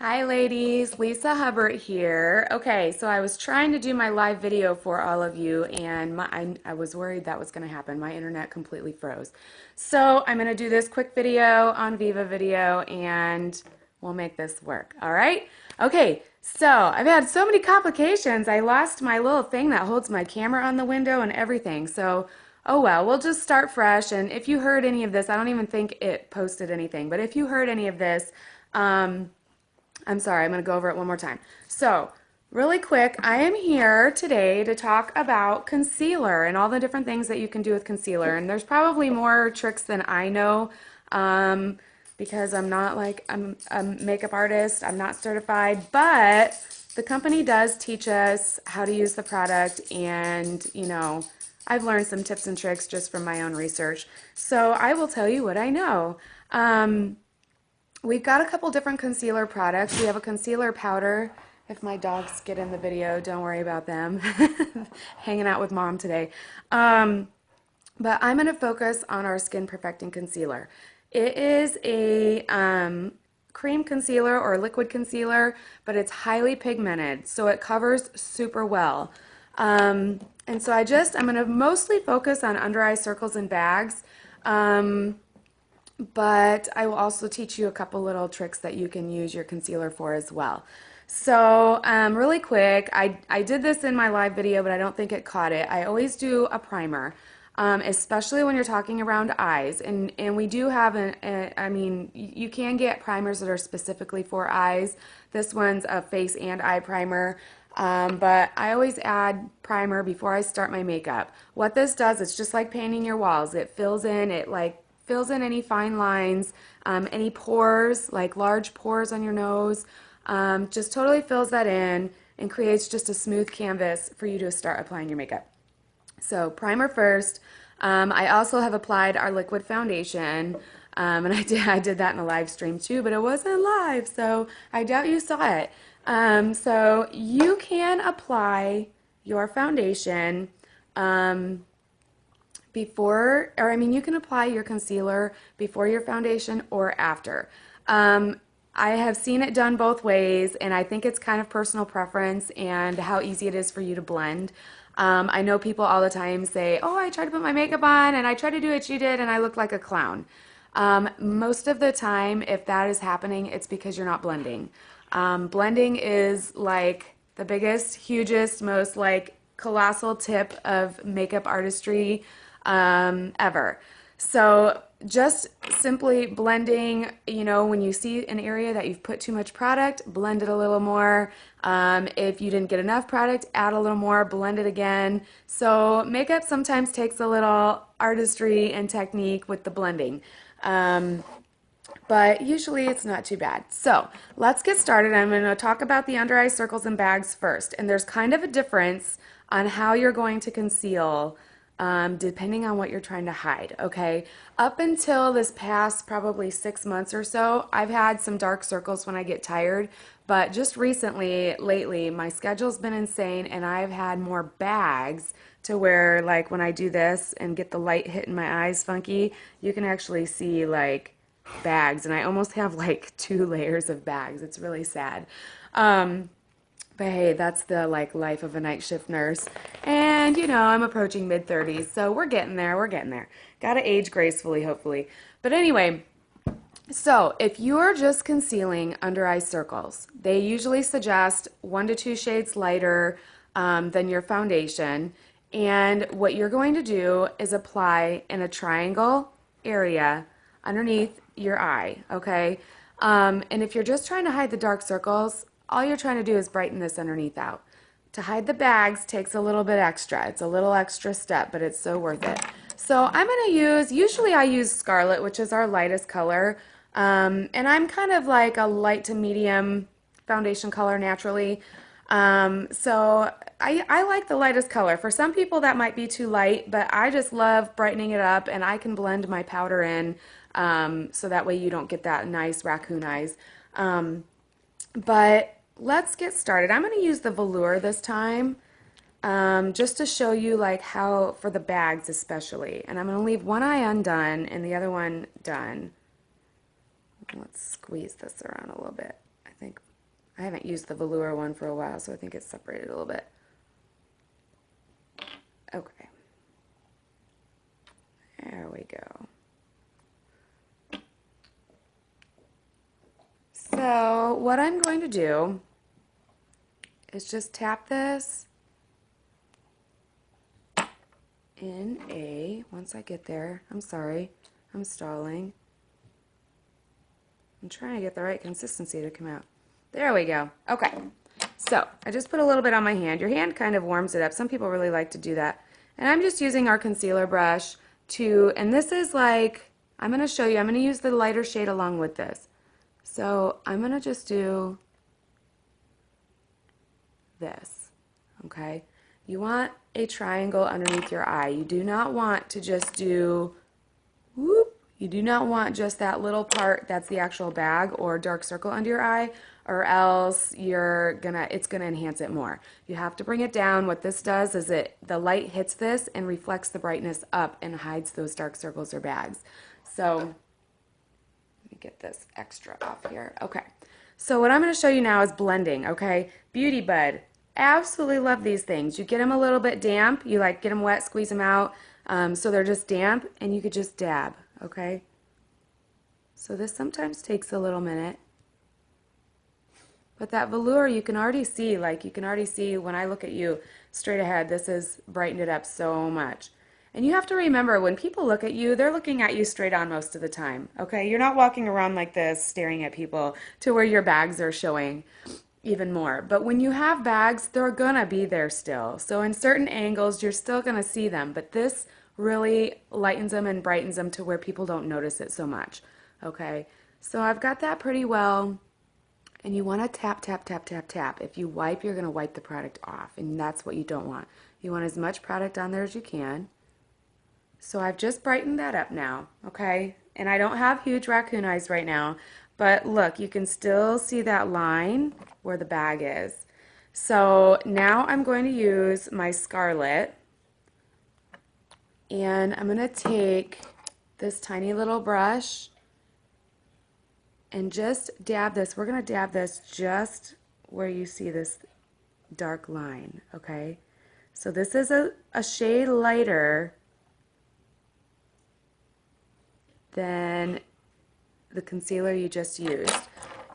Hi ladies, Lisa Hubbard here. Okay, so I was trying to do my live video for all of you and I was worried that was going to happen. My internet completely froze. So I'm going to do this quick video on Viva Video and we'll make this work. All right? Okay, so I've had so many complications. I lost my little thing that holds my camera on the window and everything. So, oh well, we'll just start fresh. And if you heard any of this, I don't even think it posted anything, but if you heard any of this, I'm sorry, I'm going to go over it one more time. So, really quick, I am here today to talk about concealer and all the different things that you can do with concealer. And there's probably more tricks than I know because I'm not like I'm a makeup artist, I'm not certified, but the company does teach us how to use the product and, I've learned some tips and tricks just from my own research. So I will tell you what I know. We've got a couple different concealer products. We have a concealer powder. If my dogs get in the video, don't worry about them. Hanging out with mom today. But I'm going to focus on our Skin Perfecting Concealer. It is a cream concealer or liquid concealer, but it's highly pigmented, so it covers super well. And so I'm going to mostly focus on under eye circles and bags. But I will also teach you a couple little tricks that you can use your concealer for as well. So really quick, I did this in my live video, but I don't think it caught it. I always do a primer, especially when you're talking around eyes. And we do have you can get primers that are specifically for eyes. This one's a face and eye primer. But I always add primer before I start my makeup. What this does, it's just like painting your walls. It fills in, fills in any fine lines, any pores, like large pores on your nose, just totally fills that in and creates just a smooth canvas for you to start applying your makeup. So primer first. I also have applied our liquid foundation, and I did that in a live stream too, but it wasn't live, so I doubt you saw it. So you can apply your foundation you can apply your concealer before your foundation or after. I have seen it done both ways, and I think it's kind of personal preference and how easy it is for you to blend. I know people all the time say, oh, I tried to put my makeup on and I tried to do what you did and I look like a clown. Most of the time, if that is happening, it's because you're not blending. Blending is like the biggest, hugest, most like colossal tip of makeup artistry ever. So just simply blending, when you see an area that you've put too much product, blend it a little more. If you didn't get enough product, add a little more, blend it again. So makeup sometimes takes a little artistry and technique with the blending. But usually it's not too bad. So let's get started. I'm going to talk about the under eye circles and bags first. And there's kind of a difference on how you're going to conceal depending on what you're trying to hide, okay? Up until this past probably 6 months or so, I've had some dark circles when I get tired, but just recently, lately, my schedule's been insane and I've had more bags to where, like, when I do this and get the light hitting my eyes funky, you can actually see, like, bags, and I almost have, like, 2 layers of bags. It's really sad. But hey, that's the like life of a night shift nurse. And I'm approaching mid-30s, so we're getting there. We're getting there. Gotta age gracefully, hopefully. But anyway, so if you're just concealing under eye circles, they usually suggest 1 to 2 shades lighter than your foundation. And what you're going to do is apply in a triangle area underneath your eye, okay? And if you're just trying to hide the dark circles, all you're trying to do is brighten this underneath out. To hide the bags takes a little bit extra. It's a little extra step, but it's so worth it. So I'm going to usually I use Scarlet, which is our lightest color. And I'm kind of like a light to medium foundation color naturally. So I like the lightest color. For some people that might be too light, but I just love brightening it up, and I can blend my powder in so that way you don't get that nice raccoon eyes. But let's get started. I'm going to use the velour this time just to show you like how for the bags especially. And I'm going to leave one eye undone and the other one done. Let's squeeze this around a little bit. I think I haven't used the velour one for a while, so I think it's separated a little bit. Okay. There we go. So what I'm going to do is just tap this in once I get there, I'm sorry, I'm stalling. I'm trying to get the right consistency to come out. There we go. Okay. So I just put a little bit on my hand. Your hand kind of warms it up. Some people really like to do that. And I'm just using our concealer brush and this is like, I'm going to show you, I'm going to use the lighter shade along with this. So I'm going to just do this, okay? You want a triangle underneath your eye. You do not want to just do whoop. You do not want just that little part that's the actual bag or dark circle under your eye, or else it's gonna enhance it more. You have to bring it down. What this does is the light hits this and reflects the brightness up and hides those dark circles or bags. So let me get this extra off here. Okay. So what I'm going to show you now is blending, okay? Beauty Bud. Absolutely love these things. You get them a little bit damp. You like get them wet, squeeze them out. So they're just damp, and you could just dab, okay? So this sometimes takes a little minute. But that velour, you can already see when I look at you straight ahead, this has brightened it up so much. And you have to remember, when people look at you, they're looking at you straight on most of the time, okay? You're not walking around like this staring at people to where your bags are showing even more. But when you have bags, they're gonna be there still. So in certain angles, you're still gonna see them, but this really lightens them and brightens them to where people don't notice it so much, okay? So I've got that pretty well. And you want to tap, tap, tap, tap, tap. If you wipe, you're going to wipe the product off, and that's what you don't want. You want as much product on there as you can. So I've just brightened that up now, okay? And I don't have huge raccoon eyes right now, but look, you can still see that line where the bag is. So now I'm going to use my Scarlet, and I'm going to take this tiny little brush and just dab this. We're going to dab this just where you see this dark line, okay? So this is a shade lighter than the concealer you just used.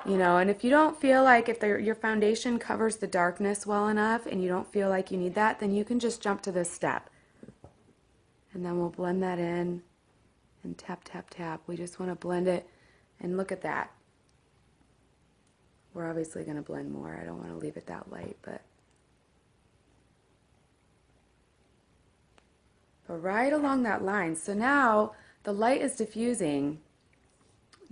You know, and if you don't feel like your foundation covers the darkness well enough and you don't feel like you need that, then you can just jump to this step. And then we'll blend that in and tap, tap, tap. We just want to blend it. And look at that. We're obviously going to blend more. I don't want to leave it that light, but right along that line. So now the light is diffusing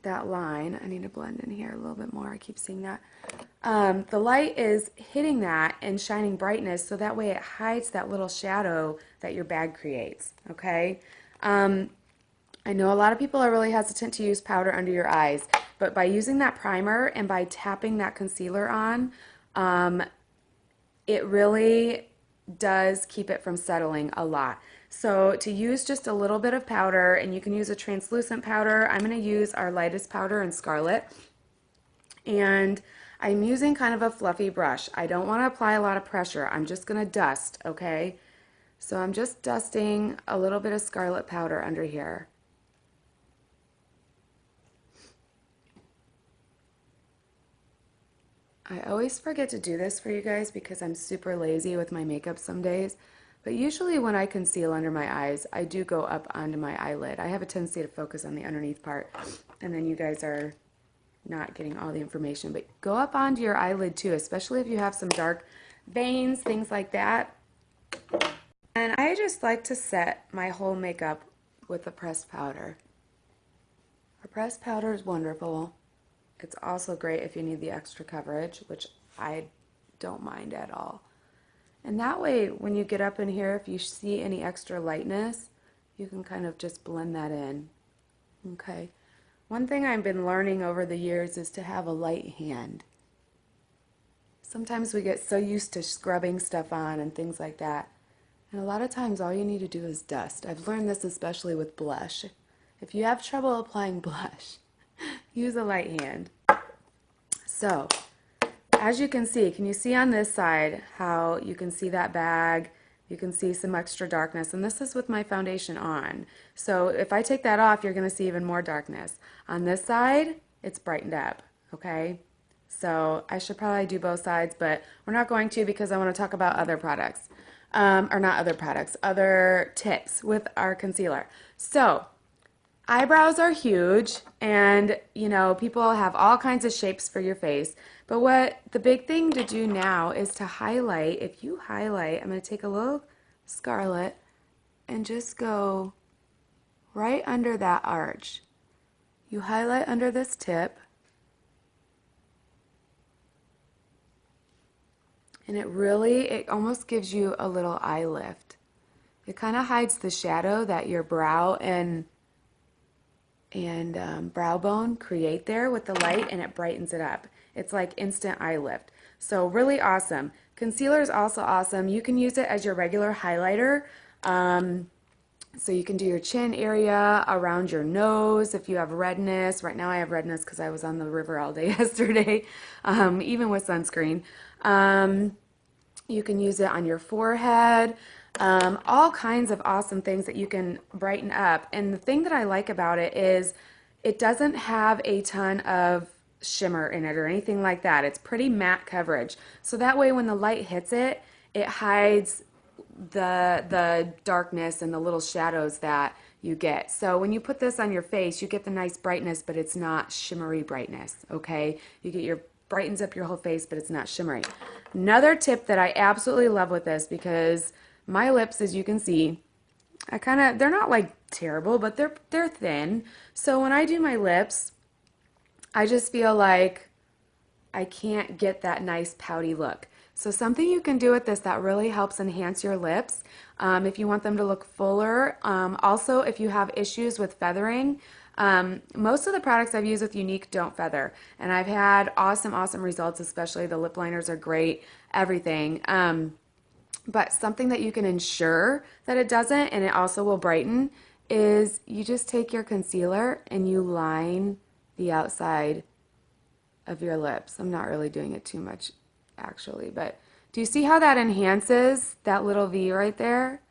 that line. I need to blend in here a little bit more. I keep seeing that. The light is hitting that and shining brightness, so that way it hides that little shadow that your bag creates, okay? I know a lot of people are really hesitant to use powder under your eyes, but by using that primer and by tapping that concealer on, it really does keep it from settling a lot. So to use just a little bit of powder, and you can use a translucent powder, I'm going to use our lightest powder in Scarlet. And I'm using kind of a fluffy brush. I don't want to apply a lot of pressure. I'm just going to dust, okay? So I'm just dusting a little bit of Scarlet powder under here. I always forget to do this for you guys because I'm super lazy with my makeup some days. But usually when I conceal under my eyes, I do go up onto my eyelid. I have a tendency to focus on the underneath part, and then you guys are not getting all the information. But go up onto your eyelid too, especially if you have some dark veins, things like that. And I just like to set my whole makeup with a pressed powder. A pressed powder is wonderful. It's also great if you need the extra coverage, which I don't mind at all. And that way, when you get up in here, if you see any extra lightness, you can kind of just blend that in. Okay. One thing I've been learning over the years is to have a light hand. Sometimes we get so used to scrubbing stuff on and things like that. And a lot of times all you need to do is dust. I've learned this especially with blush. If you have trouble applying blush, use a light hand. So as you can see on this side how you can see that bag? You can see some extra darkness, and this is with my foundation on. So if I take that off, you're going to see even more darkness. On this side, it's brightened up, okay? So I should probably do both sides, but we're not going to because I want to talk about other products. Or not other products, other tips with our concealer. So eyebrows are huge, and you know, people have all kinds of shapes for your face. But what the big thing to do now is to highlight. If you highlight, I'm going to take a little Scarlet and just go right under that arch. You highlight under this tip, and it almost gives you a little eye lift. It kind of hides the shadow that your brow and brow bone create there with the light, and it brightens it up. It's like instant eye lift. So really awesome. Concealer is also awesome. You can use it as your regular highlighter. So you can do your chin area, around your nose if you have redness. Right now I have redness because I was on the river all day yesterday, even with sunscreen. You can use it on your forehead. All kinds of awesome things that you can brighten up. And the thing that I like about it is it doesn't have a ton of shimmer in it or anything like that. It's pretty matte coverage. So that way when the light hits it, it hides the darkness and the little shadows that you get. So when you put this on your face, you get the nice brightness, but it's not shimmery brightness, okay? You get brightens up your whole face, but it's not shimmery. Another tip that I absolutely love with this, because my lips, as you can see, they're not like terrible, but they're thin. So when I do my lips, I just feel like I can't get that nice pouty look. So something you can do with this that really helps enhance your lips if you want them to look fuller. Also, if you have issues with feathering, most of the products I've used with Younique don't feather, and I've had awesome results. Especially the lip liners are great, everything. But something that you can ensure that it doesn't, and it also will brighten, is you just take your concealer and you line the outside of your lips. I'm not really doing it too much actually, but do you see how that enhances that little V right there?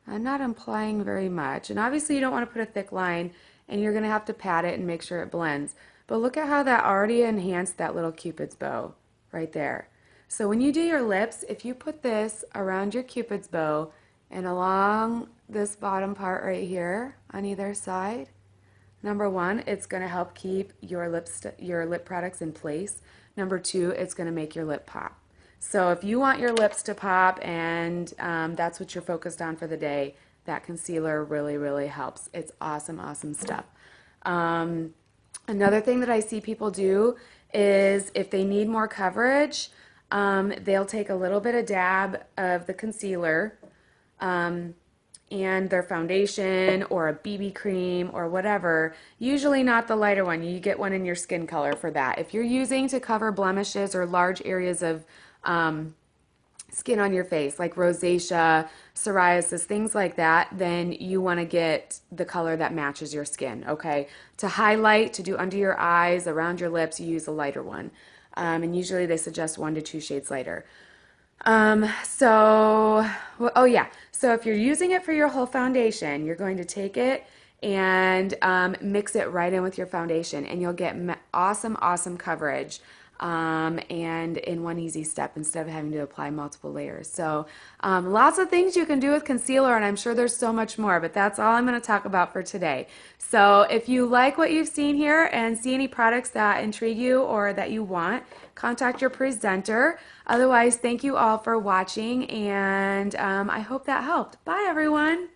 I'm not implying very much, and obviously you don't want to put a thick line, and you're going to have to pat it and make sure it blends, but look at how that already enhanced that little Cupid's bow right there. So when you do your lips, if you put this around your Cupid's bow and along this bottom part right here on either side, number one, it's going to help keep your lip products in place. Number two, it's going to make your lip pop. So if you want your lips to pop and that's what you're focused on for the day, that concealer really helps. It's awesome stuff. Another thing that I see people do is if they need more coverage, they'll take a little bit of dab of the concealer and their foundation or a BB cream or whatever, usually not the lighter one. You get one in your skin color for that. If you're using to cover blemishes or large areas of skin on your face, like rosacea, psoriasis, things like that, then you want to get the color that matches your skin, okay? To highlight, to do under your eyes, around your lips, you use a lighter one. And usually they suggest 1 to 2 shades lighter. So if you're using it for your whole foundation, you're going to take it and mix it right in with your foundation, and you'll get awesome coverage and in one easy step instead of having to apply multiple layers. So lots of things you can do with concealer, and I'm sure there's so much more, but that's all I'm going to talk about for today. So if you like what you've seen here and see any products that intrigue you or that you want, contact your presenter. Otherwise, thank you all for watching, and I hope that helped. Bye, everyone.